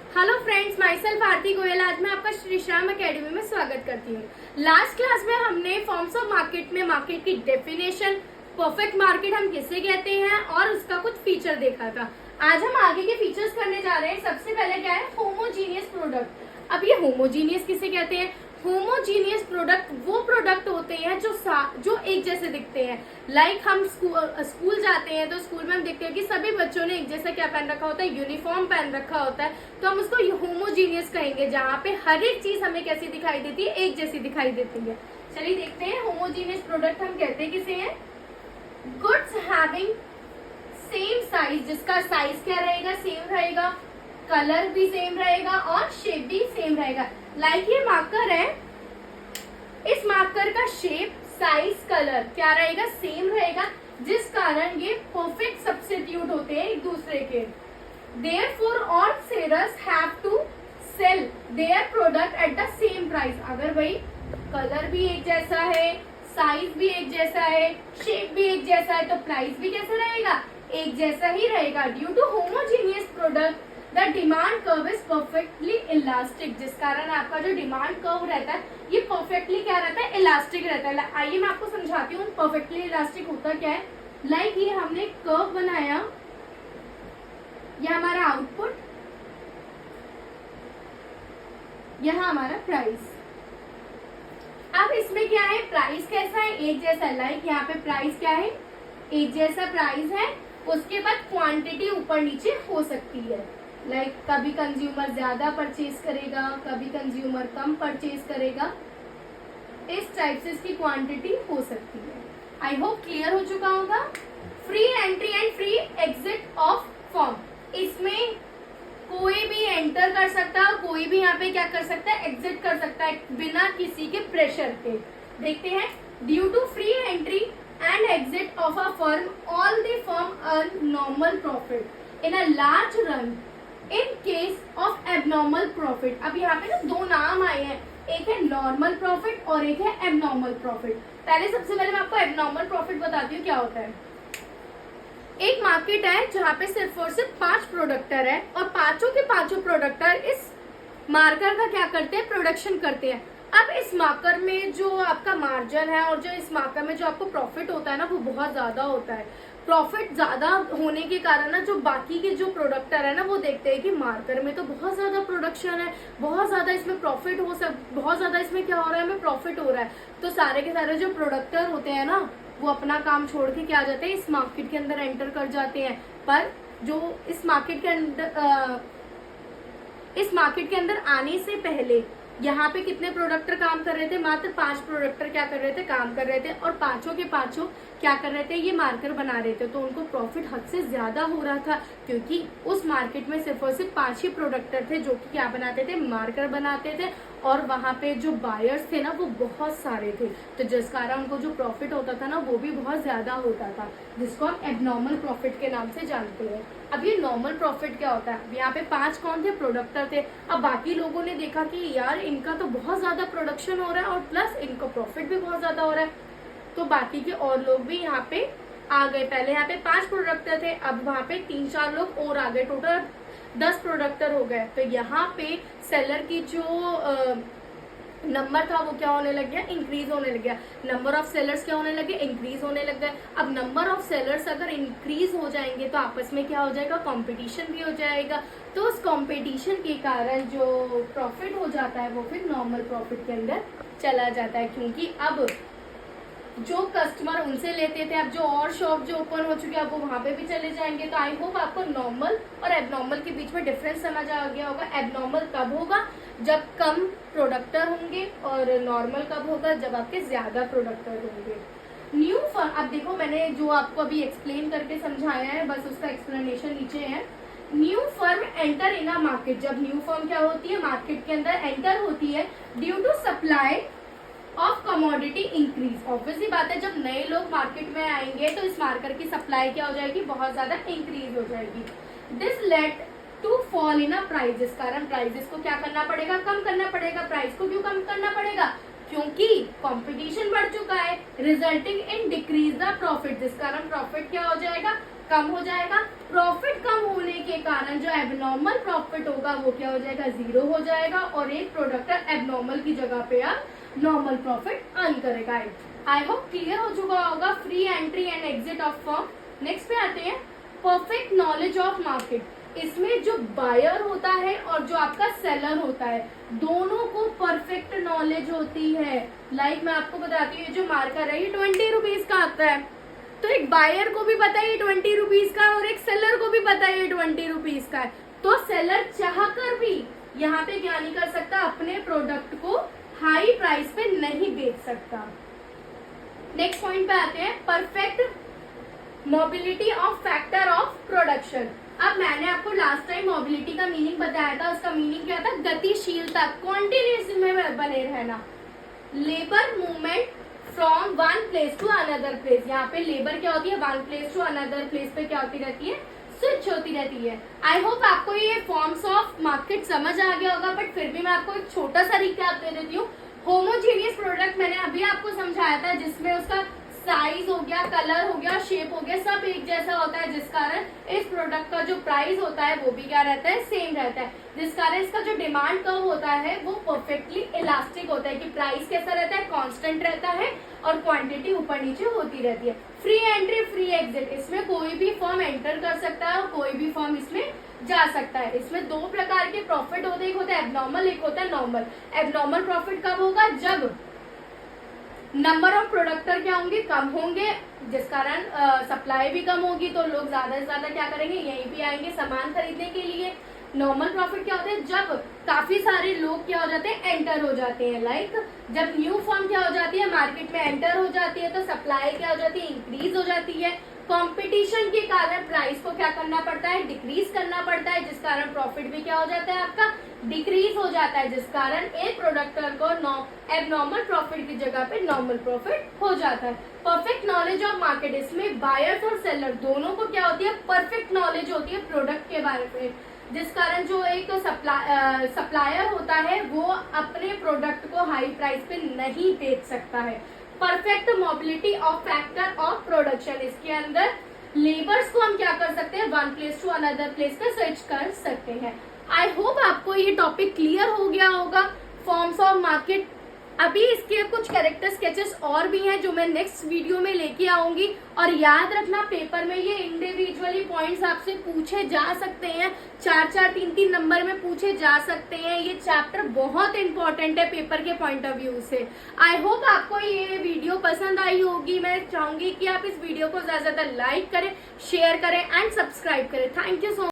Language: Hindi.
हेलो फ्रेंड्स, माई सेल्फ आरती गोयल। आज मैं आपका श्री श्याम अकेडमी में स्वागत करती हूँ। लास्ट क्लास में हमने फॉर्म्स ऑफ मार्केट में मार्केट की डेफिनेशन, परफेक्ट मार्केट हम किसे कहते हैं और उसका कुछ फीचर देखा था। आज हम आगे के फीचर्स करने जा रहे हैं। सबसे पहले क्या है, होमोजीनियस प्रोडक्ट। अब ये होमोजीनियस किसे कहते हैं? होमोजीनियस प्रोडक्ट वो प्रोडक्ट होते हैं जो एक जैसे दिखते हैं। लाइक हम स्कूल जाते हैं तो स्कूल में हम देखते हैं कि सभी बच्चों ने एक जैसा क्या पहन रखा होता है, यूनिफॉर्म पहन रखा होता है, तो हम उसको होमोजीनियस कहेंगे, जहाँ पे हर एक चीज हमें कैसी दिखाई देती है, एक जैसी दिखाई देती है। चलिए देखते हैं होमोजीनियस प्रोडक्ट हम कहते हैं किसे हैं। गुड्स हैविंग सेम साइज, जिसका साइज क्या रहेगा, सेम रहेगा, कलर भी सेम रहेगा और शेप भी सेम रहेगा। लाइक ये मार्कर है, इस मार्कर का शेप, साइज, कलर क्या रहेगा, सेम रहेगा, जिस कारण ये परफेक्ट सब्स्टिट्यूट होते हैं एक दूसरे के। Therefore all sellers have to sell their product at the same price। अगर भाई कलर भी एक जैसा है, साइज भी एक जैसा है, शेप भी एक जैसा है, तो प्राइस भी कैसा रहेगा, एक जैसा ही रहेगा। Due to homogeneous product the demand curve is perfectly elastic, जिस कारण आपका जो डिमांड कर्व रहता है ये परफेक्टली क्या रहता है, इलास्टिक रहता है। आइए मैं आपको समझाती हूँ परफेक्टली इलास्टिक होता क्या है। लाइक ये हमने कर्व बनाया, यह हमारा आउटपुट, यह हमारा प्राइस। अब इसमें क्या है, प्राइस कैसा है, एक जैसा है। लाइक यहाँ पे प्राइस क्या है, एक जैसा प्राइस है। उसके बाद क्वांटिटी ऊपर नीचे हो सकती है। लाइक कभी कंज्यूमर ज्यादा परचेज करेगा, कभी कंज्यूमर कम परचेज करेगा, इस टाइप से इसकी क्वांटिटी हो सकती है। आई होप क्लियर हो चुका होगा। Free entry and free exit of form, इसमें कोई भी एंटर कर सकता है, कोई भी यहाँ पे क्या कर सकता है, एग्जिट कर सकता है बिना किसी के प्रेशर के। देखते हैं, due to free entry and exit of a firm all the firm earn normal profit in a large run in case of abnormal profit. अब यहाँ पे ना दो नाम आए हैं, एक है नॉर्मल प्रॉफिट और एक है एबनॉर्मल प्रॉफिट। पहले सबसे पहले मैं आपको एबनॉर्मल प्रॉफिट बताती हूँ क्या होता है। एक मार्केट है जहाँ पे सिर्फ और सिर्फ 5 प्रोडक्टर है और पांचों के पांचों प्रोडक्टर इस मार्कर का क्या करते हैं, प्रोडक्शन करते हैं। अब इस मार्कर में जो आपका मार्जिन है और जो इस मार्कर में जो आपको प्रॉफिट होता है ना, वो बहुत ज्यादा होता है। प्रॉफिट ज्यादा होने के कारण ना जो बाकी के जो प्रोडक्टर है ना, वो देखते हैं कि मार्कर में तो बहुत ज्यादा प्रोडक्शन है, बहुत ज्यादा इसमें प्रॉफिट बहुत ज्यादा इसमें क्या हो रहा है, हमें प्रॉफिट हो रहा है। तो सारे के सारे जो प्रोडक्टर होते हैं ना, वो अपना काम छोड़ के क्या आ जाते हैं, इस मार्केट के अंदर एंटर कर जाते हैं। पर जो इस मार्केट के अंदर आने से पहले यहाँ पे कितने प्रोडक्टर काम कर रहे थे, मात्र 5 प्रोडक्टर क्या कर रहे थे, काम कर रहे थे, और पांचों के पांचों क्या कर रहे थे, ये मार्कर बना रहे थे। तो उनको प्रॉफिट हद से ज्यादा हो रहा था, क्योंकि उस मार्केट में सिर्फ और सिर्फ 5 ही प्रोडक्टर थे जो कि क्या बनाते थे, मार्कर बनाते थे, और वहां पे जो बायर्स थे ना, वो बहुत सारे थे। तो जिस कारण उनको जो प्रॉफिट होता था ना, वो भी बहुत ज्यादा होता था, जिसको हम एबनॉर्मल प्रॉफिट के नाम से जानते हैं। अब ये नॉर्मल प्रॉफिट क्या होता है, यहाँ पे 5 कौन थे, प्रोडक्टर थे। अब बाकी लोगों ने देखा कि यार इनका तो बहुत ज्यादा प्रोडक्शन हो रहा है और प्लस इनका प्रॉफिट भी बहुत ज्यादा हो रहा है, तो बाकी के और लोग भी यहाँ पे आ गए। पहले यहाँ पे 5 प्रोडक्टर थे, अब वहाँ पे 3-4 लोग और आ गए, टोटल 10 प्रोडक्टर हो गए। तो यहाँ पे सेलर की जो नंबर था वो क्या होने लग गया, इंक्रीज होने लग गया। नंबर ऑफ सेलर्स क्या होने लगे, इंक्रीज होने लग गए। अब नंबर ऑफ सेलर्स अगर इंक्रीज हो जाएंगे तो आपस में क्या हो जाएगा, कंपटीशन भी हो जाएगा। तो उस कंपटीशन के कारण जो प्रॉफिट हो जाता है वो फिर नॉर्मल प्रॉफिट के अंदर चला जाता है, क्योंकि अब जो कस्टमर उनसे लेते थे, अब जो और शॉप जो ओपन हो चुकी है, अब वो वहां पे भी चले जाएंगे। तो आई होप आपको नॉर्मल और एबनॉर्मल के बीच में डिफरेंस समझ आ गया होगा। एबनॉर्मल कब होगा, जब कम प्रोडक्टर होंगे, और नॉर्मल कब होगा, जब आपके ज्यादा प्रोडक्टर होंगे। न्यू फर्म, अब देखो मैंने जो आपको अभी एक्सप्लेन करके समझाया है, बस उसका एक्सप्लेनेशन नीचे है। New firm enter in a market, जब न्यू फर्म क्या होती है, मार्केट के अंदर एंटर होती है, due to supply of commodity increase. Obviously बात है, जब नए लोग मार्केट में आएंगे तो इस मार्केट की सप्लाई क्या हो जाएगी, बहुत ज्यादा इंक्रीज हो जाएगी। This let to fall in a price, जिस कारण प्राइसेस को क्या करना पड़ेगा, कम करना पड़ेगा। प्राइस को क्यों कम करना पड़ेगा, क्योंकि कंपटीशन बढ़ चुका है, resulting in decrease the profit, जिस कारण प्रॉफिट क्या हो जाएगा, कम हो जाएगा। प्रॉफिट कम होने के कारण जो एबनॉर्मल प्रॉफिट होगा वो क्या हो जाएगा, 0 हो जाएगा, और एक प्रोडक्टर एबनॉर्मल की जगह पे अब नॉर्मल प्रॉफिट अर्न करेगा। आई होप क्लियर हो चुका होगा free entry and exit of firm. Next पे आते हैं परफेक्ट नॉलेज ऑफ मार्केट। इसमें जो बायर होता है और जो आपका सेलर होता है दोनों को परफेक्ट नॉलेज होती है। लाइक मैं आपको बताती हूँ, जो मार्कर है ये 20 रुपीज का आता है, तो एक बायर को भी पता है ये 20 रुपीज का है और एक सेलर को भी पता है ये 20 रुपीज का है। तो सेलर चाहकर भी यहाँ पे क्या नहीं कर सकता, अपने प्रोडक्ट को हाई प्राइस पे नहीं बेच सकता। नेक्स्ट पॉइंट पे आते हैं perfect mobility of factor of production. अब मैंने आपको लास्ट टाइम मोबिलिटी का मीनिंग बताया था, उसका मीनिंग क्या था, गतिशीलता, कॉन्टिन्यूस में बने रहना, labour movement from one place to another place. यहाँ पे लेबर क्या होती है, one place to another place पे क्या होती रहती है, स्विच होती रहती है। आई होप आपको ये फॉर्म्स ऑफ मार्केट समझ आ गया होगा, बट फिर भी मैं आपको एक छोटा सा रिकैप दे देती हूँ। होमोजीनियस प्रोडक्ट मैंने अभी आपको समझाया था, जिसमें उसका साइज हो गया, कलर हो गया, शेप हो गया, सब एक जैसा होता है, जिस कारण इस प्रोडक्ट का जो प्राइस होता है वो भी क्या रहता है, सेम रहता है, जिस कारण इसका जो डिमांड कर्व होता है वो परफेक्टली इलास्टिक होता है कि प्राइस कैसा रहता है, कांस्टेंट रहता है और क्वांटिटी ऊपर नीचे होती रहती है। फ्री एंट्री फ्री एग्जिट, इसमें कोई भी फर्म एंटर कर सकता है और कोई भी फर्म इसमें जा सकता है। इसमें दो प्रकार के प्रॉफिट होते हैं, एक होता है एबनॉर्मल, एक होता है नॉर्मल। एबनॉर्मल प्रॉफिट कब होगा, जब नंबर ऑफ प्रोडक्टर क्या होंगे, कम होंगे, जिस कारण सप्लाई भी कम होगी, तो लोग ज्यादा से ज्यादा क्या करेंगे, यहीं पे आएंगे सामान खरीदने के लिए। नॉर्मल प्रॉफिट क्या होता है, जब काफी सारे लोग क्या हो जाते हैं, एंटर हो जाते हैं। लाइक जब न्यू फर्म क्या हो जाती है, मार्केट में एंटर हो जाती है, तो सप्लाई क्या हो जाती है, इंक्रीज हो जाती है। कंपटीशन के कारण प्राइस को क्या करना पड़ता है, डिक्रीज करना पड़ता है, जिस कारण प्रॉफिट भी क्या हो जाता है, आपका डिक्रीज हो जाता है, जिस कारण एक प्रोडक्टर को एबनॉर्मल प्रॉफिट की जगह पे नॉर्मल प्रॉफिट हो जाता है। परफेक्ट नॉलेज ऑफ मार्केट, इसमें बायर्स और सेलर दोनों को क्या होती है, परफेक्ट नॉलेज होती है प्रोडक्ट के बारे में, जिस कारण जो एक सप्लायर होता है वो अपने प्रोडक्ट को हाई प्राइस पे नहीं बेच सकता है। Perfect mobility of factor of production, इसके अंदर लेबर्स को हम क्या कर सकते हैं, one place to another place पे स्विच कर सकते हैं। आई होप आपको ये टॉपिक क्लियर हो गया होगा, फॉर्म्स ऑफ मार्केट। अभी इसके कुछ कैरेक्टर स्केचेस और भी हैं जो मैं नेक्स्ट वीडियो में लेके आऊंगी। और याद रखना, पेपर में ये इंडिविजुअली पॉइंट्स आपसे पूछे जा सकते हैं, 4-4, 3-3 नंबर में पूछे जा सकते हैं। ये चैप्टर बहुत इंपॉर्टेंट है पेपर के पॉइंट ऑफ व्यू से। आई होप आपको ये वीडियो पसंद आई होगी। मैं चाहूंगी कि आप इस वीडियो को ज्यादा से ज्यादा लाइक करें, शेयर करें एंड सब्सक्राइब करें। Thank you so much.